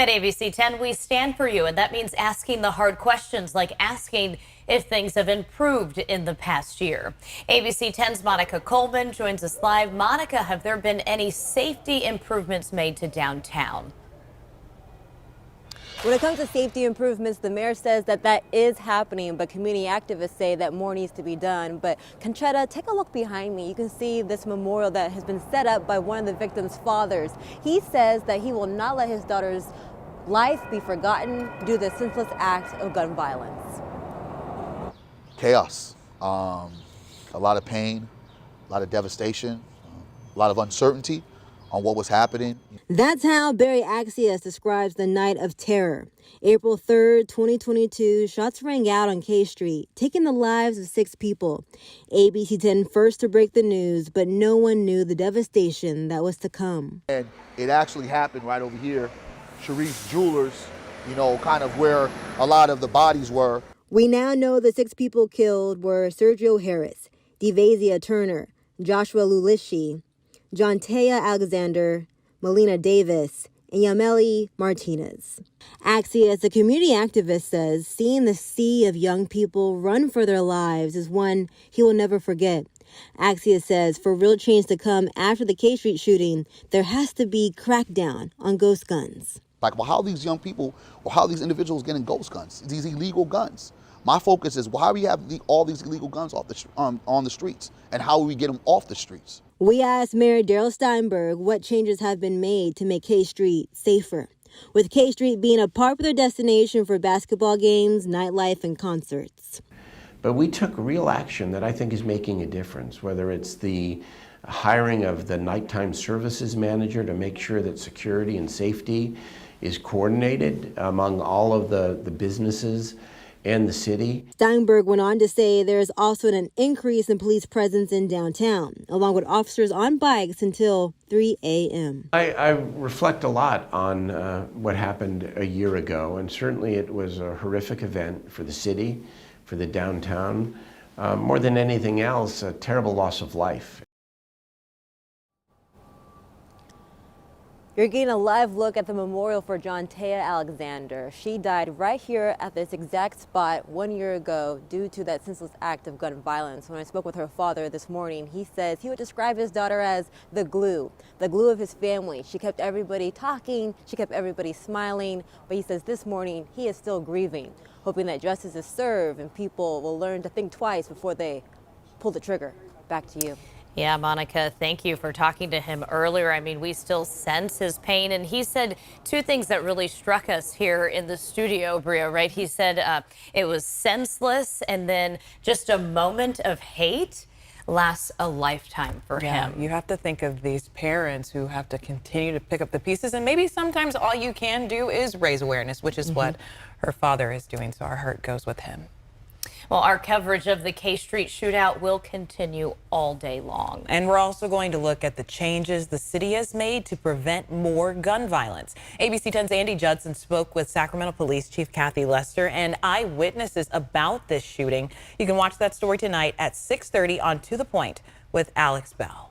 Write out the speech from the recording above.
At ABC 10, we stand for you, and that means asking the hard questions, like asking if things have improved in the past year. ABC 10's Monica Coleman joins us live. Monica, have there been any safety improvements made to downtown? When it comes to safety improvements, the mayor says that is happening, but community activists say that more needs to be done. But Conchetta, take a look behind me. You can see this memorial that has been set up by one of the victims' fathers. He says that he will not let his daughter's life be forgotten due to the senseless act of gun violence. Chaos, a lot of pain, a lot of devastation, a lot of uncertainty on what was happening. That's how Barry Accius describes the night of terror. April 3rd, 2022, shots rang out on K Street, taking the lives of 6 people. ABC 10 first to break the news, but no one knew the devastation that was to come. And it actually happened right over here, Sharif's Jewelers, kind of where a lot of the bodies were. We now know the 6 people killed were Sergio Harris, Devasia Turner, Joshua Lulishi, Jontea Alexander, Melina Davis, and Yameli Martinez. Accius, a community activist, says seeing the sea of young people run for their lives is one he will never forget. Accius says for real change to come after the K Street shooting, there has to be crackdown on ghost guns. Like, well, how are these young people or how are these individuals getting ghost guns, these illegal guns? My focus is, well, how do we have all these illegal guns on the streets, and how do we get them off the streets? We asked Mayor Steinberg what changes have been made to make K Street safer, with K Street being a popular destination for basketball games, nightlife, and concerts. But we took real action that I think is making a difference, whether it's the hiring of the nighttime services manager to make sure that security and safety is coordinated among all of the businesses and the city. Steinberg went on to say there is also an increase in police presence in downtown, along with officers on bikes until 3 a.m. I reflect a lot on what happened a year ago, and certainly it was a horrific event for the city, for the downtown. More than anything else, a terrible loss of life. You're getting a live look at the memorial for Jontea Alexander. She died right here at this exact spot 1 year ago due to that senseless act of gun violence. When I spoke with her father this morning, he says he would describe his daughter as the glue of his family. She kept everybody talking, she kept everybody smiling, but he says this morning he is still grieving, hoping that justice is served and people will learn to think twice before they pull the trigger. Back to you. Yeah, Monica, thank you for talking to him earlier. I mean, we still sense his pain. And he said 2 things that really struck us here in the studio, Bria, right? He said it was senseless, and then just a moment of hate lasts a lifetime for him. You have to think of these parents who have to continue to pick up the pieces, and maybe sometimes all you can do is raise awareness, which is what her father is doing. So our heart goes with him. Well, our coverage of the K Street shootout will continue all day long. And we're also going to look at the changes the city has made to prevent more gun violence. ABC 10's Andy Judson spoke with Sacramento Police Chief Kathy Lester and eyewitnesses about this shooting. You can watch that story tonight at 6:30 on To The Point with Alex Bell.